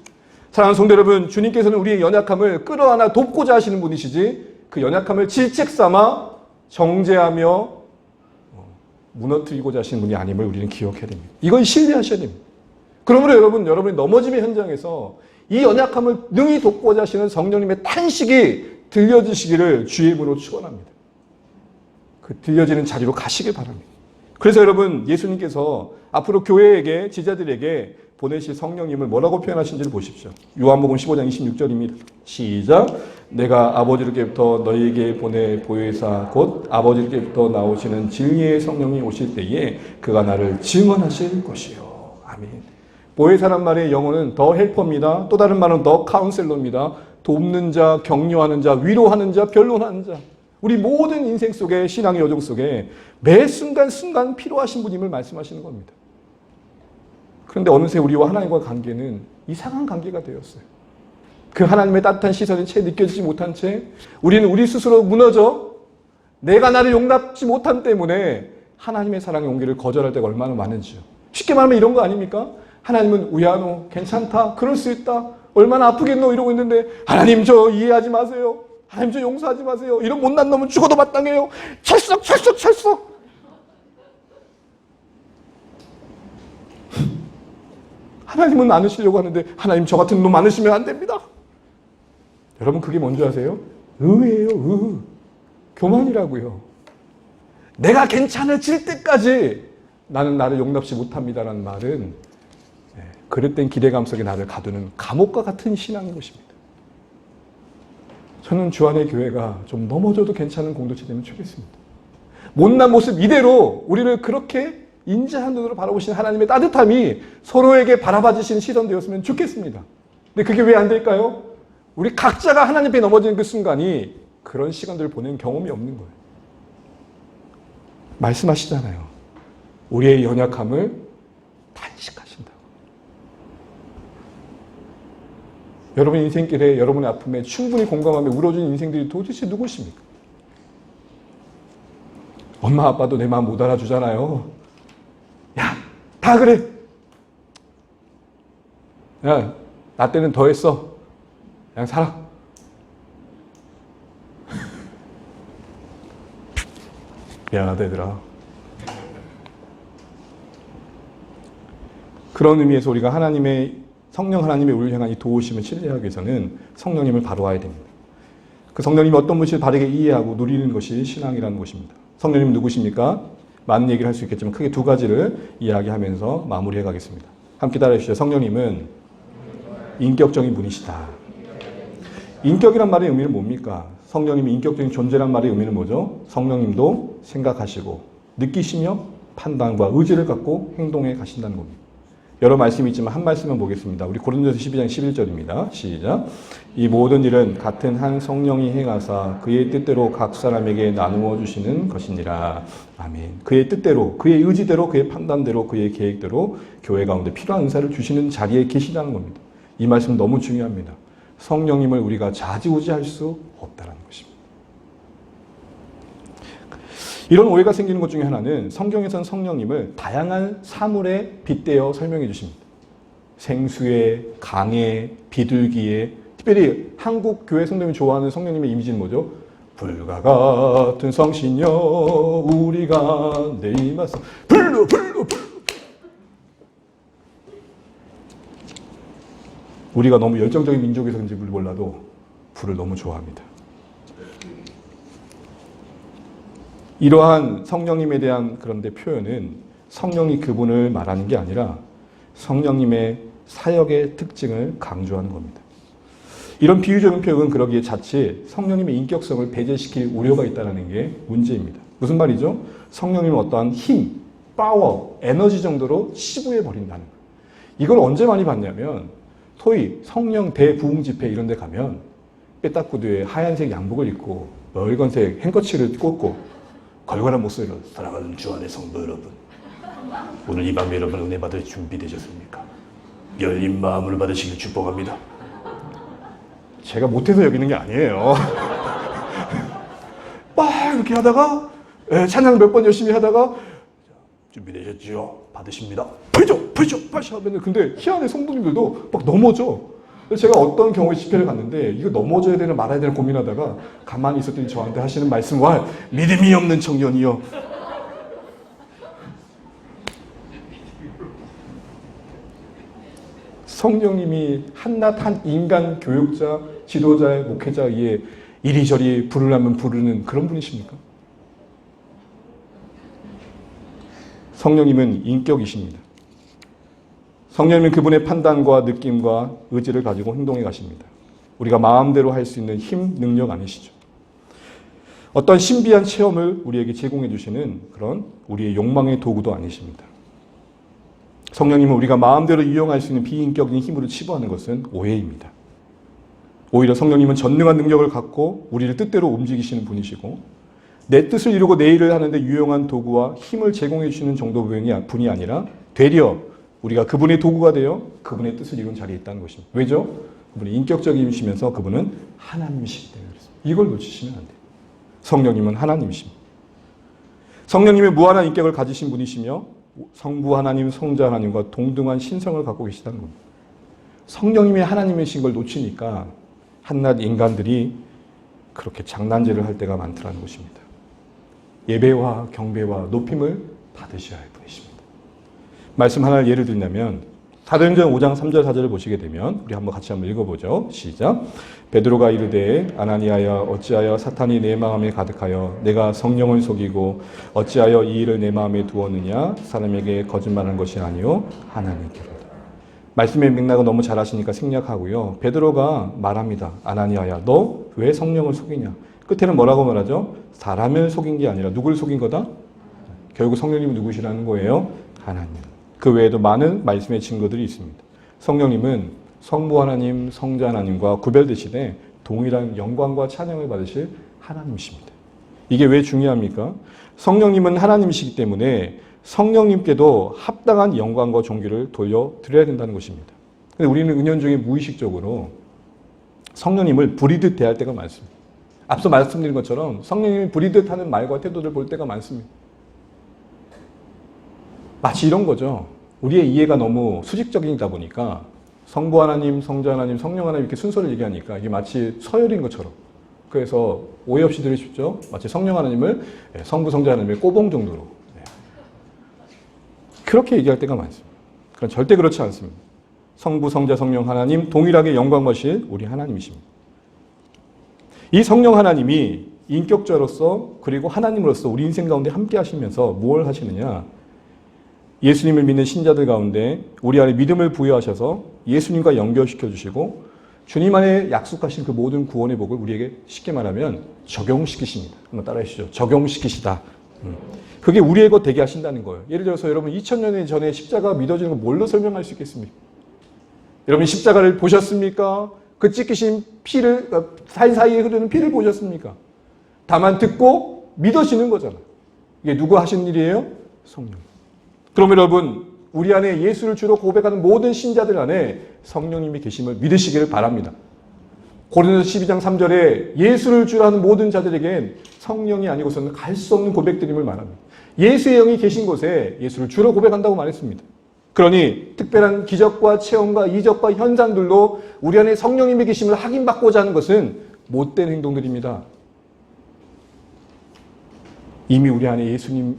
사랑하는 성도 여러분, 주님께서는 우리의 연약함을 끌어안아 돕고자 하시는 분이시지 그 연약함을 질책 삼아 정죄하며 무너뜨리고자 하시는 분이 아님을 우리는 기억해야 됩니다. 이건 신뢰하셔야 됩니다. 그러므로 여러분이 넘어짐의 현장에서 이 연약함을 능히 돕고자 하시는 성령님의 탄식이 들려지시기를 주의 이름으로 축원합니다. 그 들려지는 자리로 가시길 바랍니다. 그래서 여러분, 예수님께서 앞으로 교회에게, 지자들에게 보내실 성령님을 뭐라고 표현하신지를 보십시오. 요한복음 15장 26절입니다. 시작. 내가 아버지께부터 너희에게 보내 보혜사 곧 아버지께부터 나오시는 진리의 성령이 오실 때에 그가 나를 증언하실 것이요. 아멘. 보혜사란 말의 영어는 더 헬퍼입니다. 또 다른 말은 더 카운셀러입니다. 돕는 자, 격려하는 자, 위로하는 자, 변론하는 자. 우리 모든 인생 속에, 신앙의 여정 속에 매 순간순간 필요하신 분임을 말씀하시는 겁니다. 그런데 어느새 우리와 하나님과 관계는 이상한 관계가 되었어요. 그 하나님의 따뜻한 시선이 채 느껴지지 못한 채 우리는 우리 스스로 무너져 내가 나를 용납지 못한 때문에 하나님의 사랑의 온기를 거절할 때가 얼마나 많은지요. 쉽게 말하면 이런 거 아닙니까? 하나님은 우야노 괜찮다 그럴 수 있다 얼마나 아프겠노 이러고 있는데 하나님 저 이해하지 마세요. 하나님 저 용서하지 마세요. 이런 못난 놈은 죽어도 마땅해요. 찰썩 찰썩 찰썩. 하나님은 안으시려고 하는데 하나님 저 같은 놈 안으시면 안 됩니다. 여러분 그게 뭔지 아세요? 의예요. 의. 교만이라고요. 내가 괜찮아질 때까지 나는 나를 용납치 못합니다라는 말은 그릇된 기대감 속에 나를 가두는 감옥과 같은 신앙인 것입니다. 저는 주안의 교회가 좀 넘어져도 괜찮은 공동체 되면 좋겠습니다. 못난 모습 이대로 우리를 그렇게 인자한 눈으로 바라보시는 하나님의 따뜻함이 서로에게 바라봐주시는 시선 되었으면 좋겠습니다. 근데 그게 왜 안 될까요? 우리 각자가 하나님 앞에 넘어지는 그 순간이 그런 시간들을 보낸 경험이 없는 거예요. 말씀하시잖아요. 우리의 연약함을 단식하신다고. 여러분 인생길에 여러분의 아픔에 충분히 공감하며 울어준 인생들이 도대체 누구십니까? 엄마 아빠도 내 마음 못 알아주잖아요. 야, 다 그래. 야, 나 때는 더 했어. 그냥 살아. 미안하다 얘들아. 그런 의미에서 우리가 성령 하나님의 우리를 향한 이 도우심을 신뢰하기 위해서는 성령님을 바라봐야 됩니다. 그 성령님이 어떤 분인지 바르게 이해하고 누리는 것이 신앙이라는 것입니다. 성령님은 누구십니까? 많은 얘기를 할 수 있겠지만 크게 두 가지를 이야기하면서 마무리해 가겠습니다. 함께 따라해 주시죠. 성령님은 인격적인 분이시다. 인격이란 말의 의미는 뭡니까? 성령님이 인격적인 존재란 말의 의미는 뭐죠? 성령님도 생각하시고 느끼시며 판단과 의지를 갖고 행동해 가신다는 겁니다. 여러 말씀이 있지만 한 말씀만 보겠습니다. 우리 고린도서 12장 11절입니다. 시작. 이 모든 일은 같은 한 성령이 행하사 그의 뜻대로 각 사람에게 나누어 주시는 것이니라. 아멘. 그의 뜻대로, 그의 의지대로, 그의 판단대로, 그의 계획대로 교회 가운데 필요한 은사를 주시는 자리에 계시다는 겁니다. 이 말씀 너무 중요합니다. 성령님을 우리가 좌지우지할 수 없다는 것입니다. 이런 오해가 생기는 것 중에 하나는 성경에서는 성령님을 다양한 사물에 빗대어 설명해 주십니다. 생수에, 강에, 비둘기에, 특별히 한국 교회 성도님이 좋아하는 성령님의 이미지는 뭐죠? 불과 같은 성신여 우리가 내 임하사 불로 우리가 너무 열정적인 민족에서인지 몰라도 불을 너무 좋아합니다. 이러한 성령님에 대한 그런데 표현은 성령이 그분을 말하는 게 아니라 성령님의 사역의 특징을 강조하는 겁니다. 이런 비유적인 표현은 그러기에 자칫 성령님의 인격성을 배제시킬 우려가 있다는 게 문제입니다. 무슨 말이죠? 성령님은 어떠한 힘, 파워, 에너지 정도로 치부해 버린다는 거예요. 이걸 언제 많이 봤냐면 소위 성령 대부흥 집회 이런 데 가면 빼딱구두에 하얀색 양복을 입고 멀건색 행거치를 꽂고 걸걸한 목소리로 사랑하는 주 안의 성도 여러분, 오늘 이 밤 여러분 은혜 받을 준비되셨습니까? 열린 마음으로 받으시길 축복합니다. 제가 못해서 여기는 게 아니에요. 막 이렇게 하다가 찬양 몇 번 열심히 하다가 준비되셨지요? 받으십니다. 벌죠 하면은 근데 희한해 성도님들도 막 넘어져. 제가 어떤 경우에 집회를 갔는데 이거 넘어져야 되나 말아야 되나 고민하다가 가만히 있었더니 저한테 하시는 말씀과 믿음이 없는 청년이요. 성령님이 한낱 한 인간 교육자, 지도자의 목회자에 의해 이리저리 부르려면 부르는 그런 분이십니까? 성령님은 인격이십니다. 성령님은 그분의 판단과 느낌과 의지를 가지고 행동해 가십니다. 우리가 마음대로 할 수 있는 힘, 능력 아니시죠. 어떤 신비한 체험을 우리에게 제공해 주시는 그런 우리의 욕망의 도구도 아니십니다. 성령님은 우리가 마음대로 이용할 수 있는 비인격적인 힘으로 치부하는 것은 오해입니다. 오히려 성령님은 전능한 능력을 갖고 우리를 뜻대로 움직이시는 분이시고 내 뜻을 이루고 내 일을 하는데 유용한 도구와 힘을 제공해 주시는 정도분이 아니라 되려 우리가 그분의 도구가 되어 그분의 뜻을 이룬 자리에 있다는 것입니다. 왜죠? 그분이 인격적이시면서 그분은 하나님이시기 때문에 그렇습니다. 이걸 놓치시면 안 돼요. 성령님은 하나님이십니다. 성령님의 무한한 인격을 가지신 분이시며 성부 하나님, 성자 하나님과 동등한 신성을 갖고 계시다는 겁니다. 성령님의 하나님이신 걸 놓치니까 한낱 인간들이 그렇게 장난질을 할 때가 많더라는 것입니다. 예배와 경배와 높임을 받으셔야 할 분이십니다. 말씀 하나를 예를 들자면 사도행전 5장 3절 4절을 보시게 되면 우리 같이 한번 읽어보죠. 시작. 베드로가 이르되 아나니아야 어찌하여 사탄이 내 마음에 가득하여 내가 성령을 속이고 어찌하여 이 일을 내 마음에 두었느냐 사람에게 거짓말한 것이 아니요 하나님께로다. 말씀의 맥락은 너무 잘 아시니까 생략하고요. 베드로가 말합니다. 아나니아야 너 왜 성령을 속이냐. 끝에는 뭐라고 말하죠? 사람을 속인 게 아니라 누굴 속인 거다? 결국 성령님은 누구시라는 거예요? 하나님. 그 외에도 많은 말씀의 증거들이 있습니다. 성령님은 성부 하나님, 성자 하나님과 구별되시되 동일한 영광과 찬양을 받으실 하나님이십니다. 이게 왜 중요합니까? 성령님은 하나님이시기 때문에 성령님께도 합당한 영광과 존귀를 돌려드려야 된다는 것입니다. 근데 우리는 은연중에 무의식적으로 성령님을 부리듯 대할 때가 많습니다. 앞서 말씀드린 것처럼 성령님이 부리듯 하는 말과 태도를 볼 때가 많습니다. 마치 이런 거죠. 우리의 이해가 너무 수직적이다 보니까 성부 하나님, 성자 하나님, 성령 하나님 이렇게 순서를 얘기하니까 이게 마치 서열인 것처럼. 그래서 오해 없이 들으십시오. 마치 성령 하나님을 성부, 성자 하나님의 꼬봉 정도로. 그렇게 얘기할 때가 많습니다. 그건 절대 그렇지 않습니다. 성부, 성자, 성령 하나님 동일하게 영광하실 우리 하나님이십니다. 이 성령 하나님이 인격자로서 그리고 하나님으로서 우리 인생 가운데 함께 하시면서 뭘 하시느냐. 예수님을 믿는 신자들 가운데 우리 안에 믿음을 부여하셔서 예수님과 연결시켜 주시고 주님 안에 약속하신 그 모든 구원의 복을 우리에게 쉽게 말하면 적용시키십니다. 한번 따라해 주시죠. 적용시키시다. 그게 우리의 것 되게 하신다는 거예요. 예를 들어서 여러분 2000년 전에 십자가 믿어지는 걸 뭘로 설명할 수 있겠습니까? 여러분 십자가를 보셨습니까? 그 찢기신 피를 사이사이에 흐르는 피를 보셨습니까? 다만 듣고 믿어지는 거잖아요. 이게 누구 하신 일이에요? 성령. 그럼 여러분 우리 안에 예수를 주로 고백하는 모든 신자들 안에 성령님이 계심을 믿으시기를 바랍니다. 고린도서 12장 3절에 예수를 주로 하는 모든 자들에겐 성령이 아니고서는 갈 수 없는 고백드림을 말합니다. 예수의 영이 계신 곳에 예수를 주로 고백한다고 말했습니다. 그러니 특별한 기적과 체험과 이적과 현상들로 우리 안에 성령님의 계심을 확인받고자 하는 것은 못된 행동들입니다. 이미 우리 안에 예수님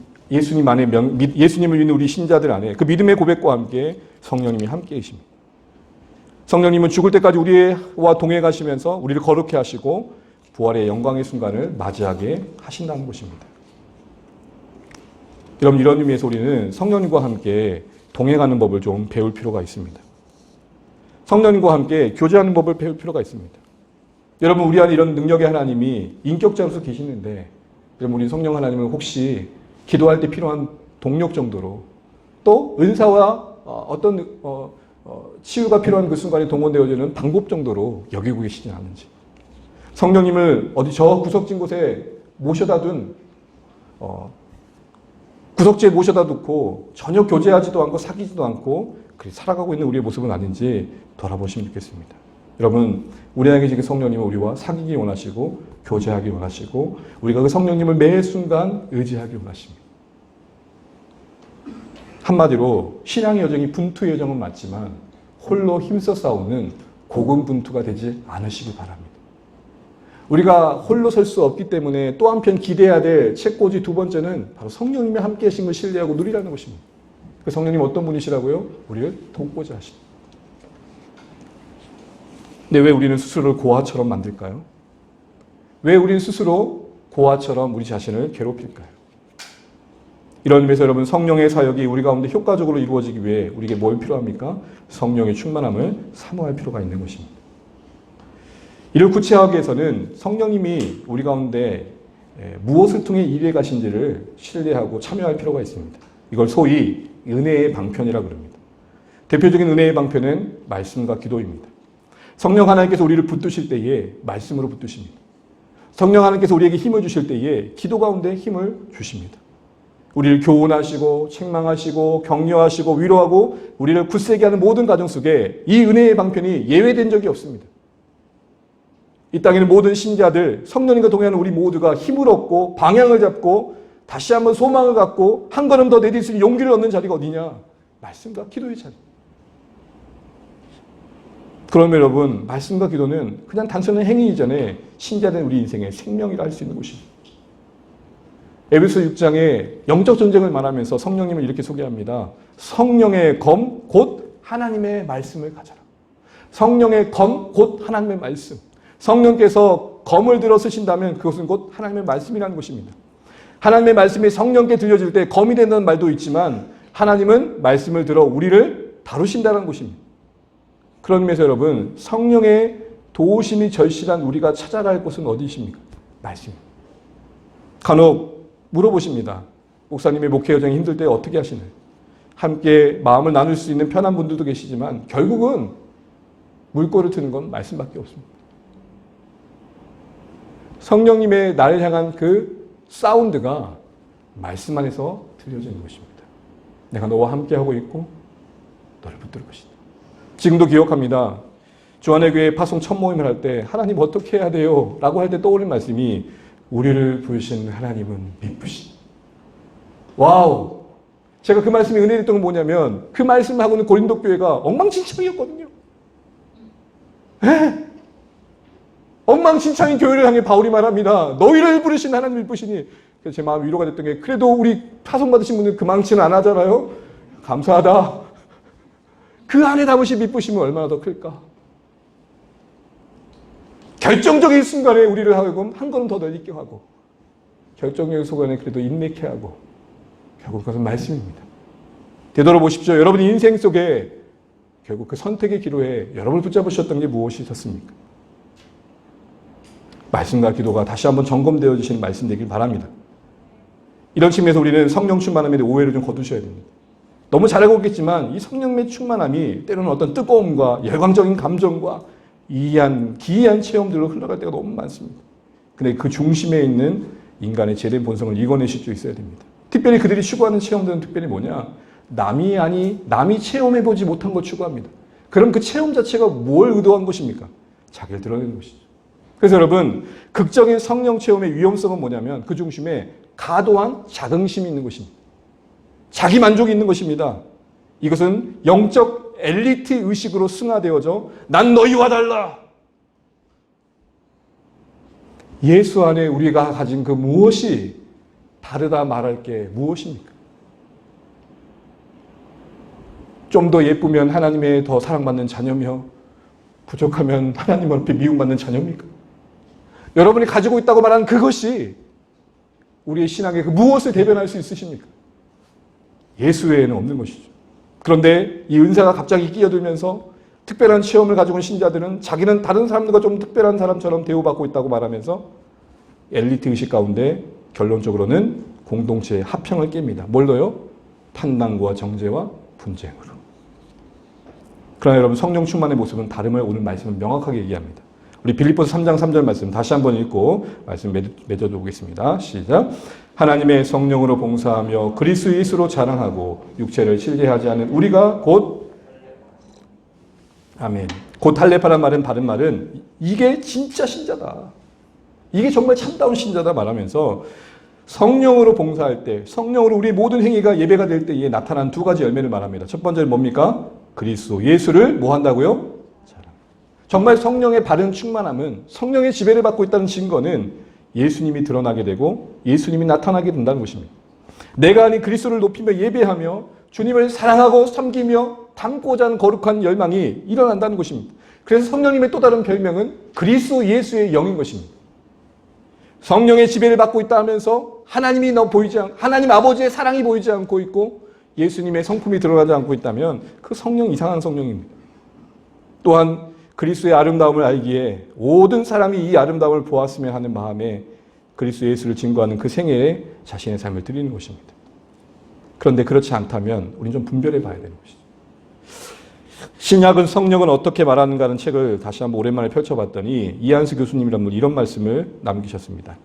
안에 예수님을 믿는 우리 신자들 안에 그 믿음의 고백과 함께 성령님이 함께 계십니다. 성령님은 죽을 때까지 우리와 동행 가시면서 우리를 거룩해 하시고 부활의 영광의 순간을 맞이하게 하신다는 것입니다. 여러분 이런 의미에서 우리는 성령님과 함께 동행하는 법을 좀 배울 필요가 있습니다. 성령님과 함께 교제하는 법을 배울 필요가 있습니다. 여러분 우리 안에 이런 능력의 하나님이 인격자로서 계시는데 여러분 우리 성령 하나님은 혹시 기도할 때 필요한 동력 정도로 또 은사와 어떤 치유가 필요한 그 순간에 동원되어지는 방법 정도로 여기고 계시지 않은지 성령님을 어디 저 구석진 곳에 모셔다 둔 구석지에 모셔다 두고 전혀 교제하지도 않고 사귀지도 않고 그렇게 살아가고 있는 우리의 모습은 아닌지 돌아보시면 좋겠습니다. 여러분 우리 안에 계신 성령님은 우리와 사귀기 원하시고 교제하기 원하시고 우리가 그 성령님을 매 순간 의지하기 원하십니다. 한마디로 신앙의 여정이 분투의 여정은 맞지만 홀로 힘써 싸우는 고군분투가 되지 않으시기 바랍니다. 우리가 홀로 설 수 없기 때문에 또 한편 기대해야 될 책꽂이 두 번째는 바로 성령님이 함께 하신 걸 신뢰하고 누리라는 것입니다. 그 성령님 어떤 분이시라고요? 우리를 돕고자 하십니다. 근데 왜 우리는 스스로를 고아처럼 만들까요? 왜 우리는 스스로 고아처럼 우리 자신을 괴롭힐까요? 이런 의미에서 여러분 성령의 사역이 우리 가운데 효과적으로 이루어지기 위해 우리에게 뭘 필요합니까? 성령의 충만함을 사모할 필요가 있는 것입니다. 이를 구체화하기 위해서는 성령님이 우리 가운데 무엇을 통해 일해 가신지를 신뢰하고 참여할 필요가 있습니다. 이걸 소위 은혜의 방편이라고 합니다. 대표적인 은혜의 방편은 말씀과 기도입니다. 성령 하나님께서 우리를 붙드실 때에 말씀으로 붙드십니다. 성령 하나님께서 우리에게 힘을 주실 때에 기도 가운데 힘을 주십니다. 우리를 교훈하시고 책망하시고 격려하시고 위로하고 우리를 굳세게 하는 모든 가정 속에 이 은혜의 방편이 예외된 적이 없습니다. 이 땅에 있는 모든 신자들, 성령님과 동행하는 우리 모두가 힘을 얻고 방향을 잡고 다시 한번 소망을 갖고 한 걸음 더 내딜 수 있는 용기를 얻는 자리가 어디냐? 말씀과 기도의 자리. 그러면 여러분, 말씀과 기도는 그냥 단순한 행위 이전에 신자된 우리 인생의 생명이라 할 수 있는 곳입니다. 에베소 6장에 영적 전쟁을 말하면서 성령님을 이렇게 소개합니다. 성령의 검, 곧 하나님의 말씀을 가져라. 성령의 검, 곧 하나님의 말씀. 성령께서 검을 들어 쓰신다면 그것은 곧 하나님의 말씀이라는 것입니다. 하나님의 말씀이 성령께 들려질 때 검이 된다는 말도 있지만 하나님은 말씀을 들어 우리를 다루신다는 것입니다. 그런 의미에서 여러분, 성령의 도우심이 절실한 우리가 찾아갈 곳은 어디십니까? 말씀입니다. 간혹 물어보십니다. 목사님의 목회 여정이 힘들 때 어떻게 하시나요? 함께 마음을 나눌 수 있는 편한 분들도 계시지만 결국은 물꼬를 트는 건 말씀밖에 없습니다. 성령님의 나를 향한 그 사운드가 말씀 안에서 들려지는 것입니다. 내가 너와 함께하고 있고 너를 붙들 것이다. 지금도 기억합니다. 주안의 교회 파송 첫 모임을 할 때 하나님 어떻게 해야 돼요? 라고 할 때 떠오른 말씀이 우리를 부르신 하나님은 미쁘시. 와우! 제가 그 말씀이 은혜됐던 건 뭐냐면 그 말씀하고는 고린도 교회가 엉망진창이었거든요. 엉망진창인 교회를 향해 바울이 말합니다. 너희를 부르신 하나님 미쁘시니. 그래서 제 마음이 위로가 됐던 게 그래도 우리 파송 받으신 분들 그 망치는 안 하잖아요. 감사하다. 그 안에 담으신 미쁘심은 얼마나 더 클까? 결정적인 순간에 우리를 하여금 한 걸음 더 내딛게 하고 결정적인 순간에 그래도 인내케 하고 결국 그것은 말씀입니다. 되돌아보십시오. 여러분의 인생 속에 결국 그 선택의 기로에 여러분을 붙잡으셨던 게 무엇이셨습니까? 말씀과 기도가 다시 한번 점검되어 주시는 말씀 되길 바랍니다. 이런 측면에서 우리는 성령 충만함에 대해 오해를 좀 거두셔야 됩니다. 너무 잘 알고 있겠지만 이 성령의 충만함이 때로는 어떤 뜨거움과 열광적인 감정과 기이한 체험들로 흘러갈 때가 너무 많습니다. 근데 그 중심에 있는 인간의 제된 본성을 이겨내실 수 있어야 됩니다. 특별히 그들이 추구하는 체험들은 특별히 뭐냐? 남이 체험해보지 못한 걸 추구합니다. 그럼 그 체험 자체가 뭘 의도한 것입니까? 자기를 드러내는 것이죠. 그래서 여러분, 극적인 성령 체험의 위험성은 뭐냐면 그 중심에 과도한 자긍심이 있는 것입니다. 자기 만족이 있는 것입니다. 이것은 영적 엘리트 의식으로 승화되어져 난 너희와 달라. 예수 안에 우리가 가진 그 무엇이 다르다 말할 게 무엇입니까? 좀 더 예쁘면 하나님의 더 사랑받는 자녀며 부족하면 하나님 앞에 미움받는 자녀입니까? 여러분이 가지고 있다고 말하는 그것이 우리의 신앙의 그 무엇을 대변할 수 있으십니까? 예수 외에는 없는 것이죠. 그런데 이 은사가 갑자기 끼어들면서 특별한 체험을 가지고 온 신자들은 자기는 다른 사람들과 좀 특별한 사람처럼 대우받고 있다고 말하면서 엘리트 의식 가운데 결론적으로는 공동체의 합평을 깹니다. 뭘로요? 판단과 정죄와 분쟁으로. 그러나 여러분, 성령 충만의 모습은 다름을 오늘 말씀은 명확하게 얘기합니다. 우리 빌립보서 3장 3절 말씀 다시 한번 읽고 말씀 맺어도 보겠습니다. 시작. 하나님의 성령으로 봉사하며 그리스도 예수로 자랑하고 육체를 신뢰하지 않은 우리가 곧 아멘. 곧 할례파란 말은 다른 말은 이게 진짜 신자다. 이게 정말 참다운 신자다 말하면서 성령으로 봉사할 때, 성령으로 우리 모든 행위가 예배가 될 때에 나타난 두 가지 열매를 말합니다. 첫 번째는 뭡니까? 그리스도 예수를 뭐 한다고요? 정말 성령의 바른 충만함은, 성령의 지배를 받고 있다는 증거는 예수님이 드러나게 되고 예수님이 나타나게 된다는 것입니다. 내가 아닌 그리스도를 높이며 예배하며 주님을 사랑하고 섬기며 닮고자 하는 거룩한 열망이 일어난다는 것입니다. 그래서 성령님의 또 다른 별명은 그리스도 예수의 영인 것입니다. 성령의 지배를 받고 있다 하면서 하나님 아버지의 사랑이 보이지 않고 있고 예수님의 성품이 드러나지 않고 있다면 그 성령 이상한 성령입니다. 또한 그리스도의 아름다움을 알기에 모든 사람이 이 아름다움을 보았으면 하는 마음에 그리스도 예수를 증거하는 그 생애에 자신의 삶을 드리는 것입니다. 그런데 그렇지 않다면 우리는 좀 분별해 봐야 되는 것이죠. 신약은 성령은 어떻게 말하는가 하는 책을 다시 한번 오랜만에 펼쳐봤더니 이한수 교수님이라는 분이 이런 말씀을 남기셨습니다.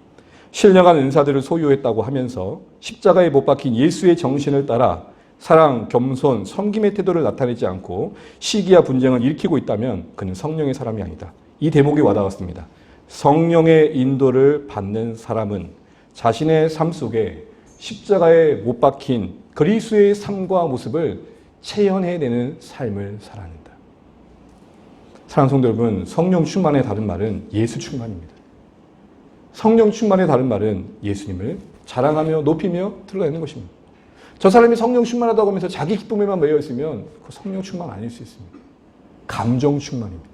신령한 은사들을 소유했다고 하면서 십자가에 못 박힌 예수의 정신을 따라 사랑, 겸손, 섬김의 태도를 나타내지 않고 시기와 분쟁을 일으키고 있다면 그는 성령의 사람이 아니다. 이 대목이 와닿았습니다. 성령의 인도를 받는 사람은 자신의 삶 속에 십자가에 못 박힌 그리스도의 삶과 모습을 체현해내는 삶을 살아낸다. 사랑하는 성도 여러분, 성령 충만의 다른 말은 예수 충만입니다. 성령 충만의 다른 말은 예수님을 자랑하며 높이며 드러내는 것입니다. 저 사람이 성령 충만하다고 하면서 자기 기쁨에만 매여 있으면 그 성령 충만 아닐 수 있습니다. 감정 충만입니다.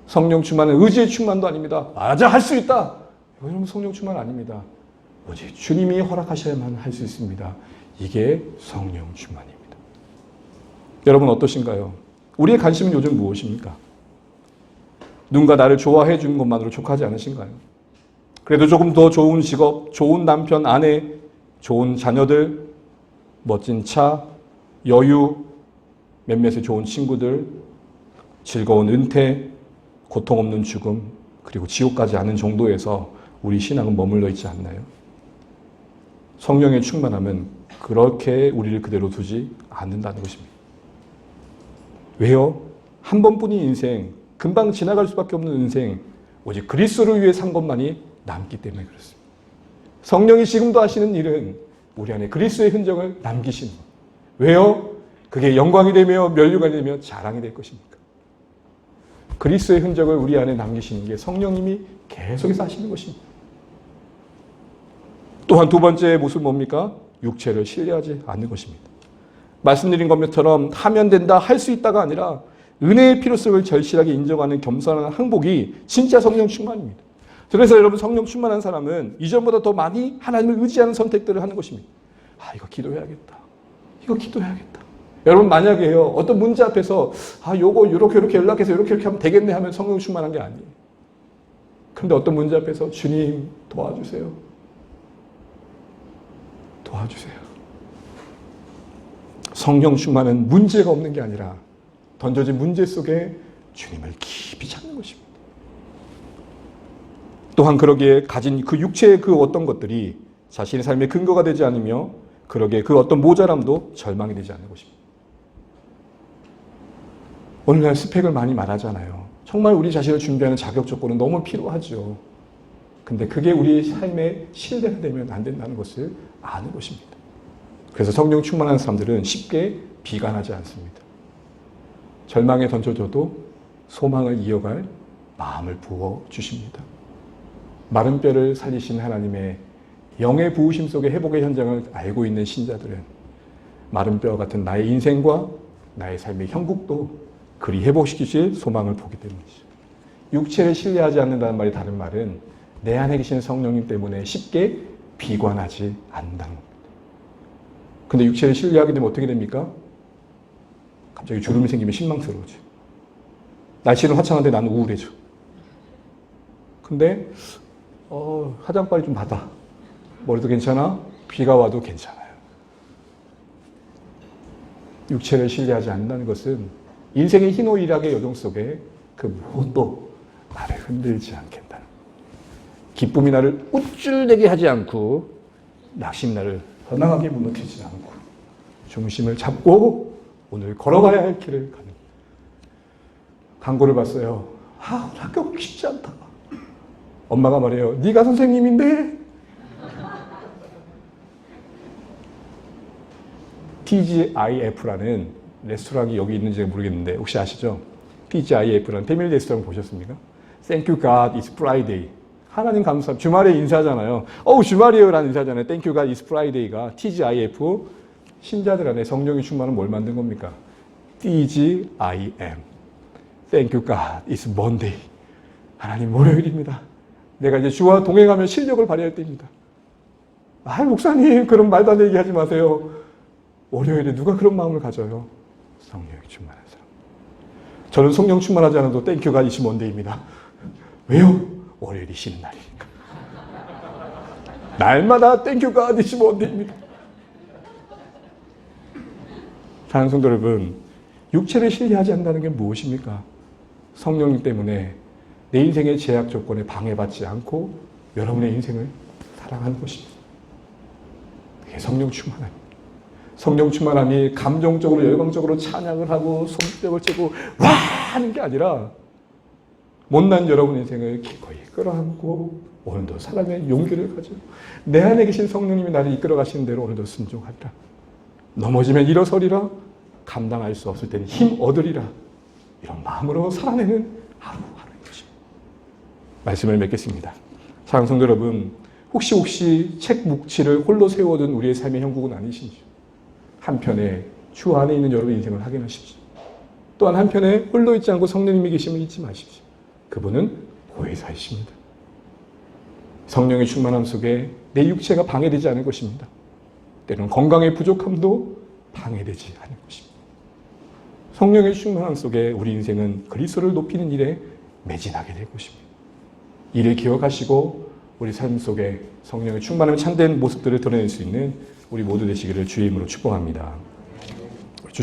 성령 충만은 의지의 충만도 아닙니다. 맞아, 할 수 있다. 이건 성령 충만 아닙니다. 오직 주님이 허락하셔야만 할 수 있습니다. 이게 성령 충만입니다. 여러분 어떠신가요? 우리의 관심은 요즘 무엇입니까? 누군가 나를 좋아해 주는 것만으로 족하지 않으신가요? 그래도 조금 더 좋은 직업, 좋은 남편, 아내, 좋은 자녀들, 멋진 차, 여유, 몇몇의 좋은 친구들, 즐거운 은퇴, 고통 없는 죽음, 그리고 지옥까지 않은 정도에서 우리 신앙은 머물러 있지 않나요? 성령의 충만함은 그렇게 우리를 그대로 두지 않는다는 것입니다. 왜요? 한 번뿐인 인생, 금방 지나갈 수밖에 없는 인생, 오직 그리스도를 위해 산 것만이 남기 때문에 그렇습니다. 성령이 지금도 하시는 일은 우리 안에 그리스도의 흔적을 남기시는 것. 왜요? 그게 영광이 되며 면류관이 되며 자랑이 될 것입니까? 그리스도의 흔적을 우리 안에 남기시는 게 성령님이 계속해서 하시는 것입니다. 또한 두 번째 모습은 뭡니까? 육체를 신뢰하지 않는 것입니다. 말씀드린 것처럼 하면 된다, 할 수 있다가 아니라 은혜의 필요성을 절실하게 인정하는 겸손한 항복이 진짜 성령 충만입니다. 그래서 여러분 성령 충만한 사람은 이전보다 더 많이 하나님을 의지하는 선택들을 하는 것입니다. 이거 기도해야겠다. 이거 기도해야겠다. 여러분 만약에요 어떤 문제 앞에서 요거 이렇게 연락해서 이렇게 하면 되겠네 하면 성령 충만한 게 아니에요. 그런데 어떤 문제 앞에서 주님 도와주세요. 도와주세요. 성령 충만은 문제가 없는 게 아니라 던져진 문제 속에 주님을 깊이 찾는 것입니다. 또한 그러기에 가진 그 육체의 그 어떤 것들이 자신의 삶의 근거가 되지 않으며 그러기에 그 어떤 모자람도 절망이 되지 않는 것입니다. 오늘날 스펙을 많이 말하잖아요. 정말 우리 자신을 준비하는 자격 조건은 너무 필요하죠. 근데 그게 우리 삶의 신뢰가 되면 안 된다는 것을 아는 것입니다. 그래서 성령 충만한 사람들은 쉽게 비관하지 않습니다. 절망에 던져줘도 소망을 이어갈 마음을 부어주십니다. 마른 뼈를 살리신 하나님의 영의 부으심 속의 회복의 현장을 알고 있는 신자들은 마른 뼈 같은 나의 인생과 나의 삶의 형국도 그리 회복시키실 소망을 보기 때문이죠. 육체를 신뢰하지 않는다는 말이 다른 말은 내 안에 계신 성령님 때문에 쉽게 비관하지 않는다는 겁니다. 근데 육체를 신뢰하게 되면 어떻게 됩니까? 갑자기 주름이 생기면 실망스러워져. 날씨는 화창한데 나는 우울해져. 근데 화장빨이 좀 받아. 머리도 괜찮아? 비가 와도 괜찮아요. 육체를 신뢰하지 않는다는 것은 인생의 희노애락의 여정 속에 그 무엇도 나를 흔들지 않겠다는, 기쁨이 나를 우쭐대게 하지 않고 낙심 나를 허망하게 무너뜨리지 않고 중심을 잡고 오늘 걸어가야 할 길을 가는. 광고를 봤어요. 오늘 학교 가기 쉽지 않다. 엄마가 말해요. 네가 선생님인데. TGIF라는 레스토랑이 여기 있는지 모르겠는데 혹시 아시죠? TGIF라는 패밀리 레스토랑 보셨습니까? Thank you God, it's Friday. 하나님 감사. 주말에 인사하잖아요. 주말이에요 라는 인사잖아요. Thank you God, it's Friday가 TGIF. 신자들 안에 성령이 충만은 뭘 만든 겁니까? TGIM. Thank you God, it's Monday. 하나님 월요일입니다. 내가 이제 주와 동행하면 실력을 발휘할 때입니다. 목사님 그런 말도 안 되는 얘기 하지 마세요. 월요일에 누가 그런 마음을 가져요? 성령이 충만한 사람. 저는 성령 충만하지 않아도 땡큐가 이시 먼데이입니다. 왜요? 월요일이 쉬는 날이니까. 날마다 땡큐가 이시 먼데이입니다. 사랑하는 성도 여러분, 육체를 신뢰하지 않는다는 게 무엇입니까? 성령님 때문에 내 인생의 제약 조건에 방해받지 않고 여러분의 인생을 사랑하는 것입니다. 그게 성령 충만함입니다. 성령 충만함이 감정적으로 열광적으로 찬양을 하고 손뼉을 치고 와 하는 게 아니라 못난 여러분 인생을 기꺼이 끌어안고 오늘도 사랑의 용기를 가지고 내 안에 계신 성령님이 나를 이끌어 가시는 대로 오늘도 순종하리라. 넘어지면 일어서리라. 감당할 수 없을 때는 힘 얻으리라. 이런 마음으로 살아내는 하루하루인 것입니다. 말씀을 맺겠습니다. 사랑하는 성도 여러분, 혹시 책 묵치를 홀로 세워둔 우리의 삶의 형국은 아니신지요? 한편에 주 안에 있는 여러분 인생을 확인하십시오. 또한 한편에 홀로 있지 않고 성령님이 계심을 잊지 마십시오. 그분은 보혜사이십니다. 성령의 충만함 속에 내 육체가 방해되지 않을 것입니다. 때로는 건강의 부족함도 방해되지 않을 것입니다. 성령의 충만함 속에 우리 인생은 그리스도를 높이는 일에 매진하게 될 것입니다. 이를 기억하시고 우리 삶 속에 성령의 충만함에 참된 모습들을 드러낼 수 있는 우리 모두 되시기를 주의 이름으로 축복합니다.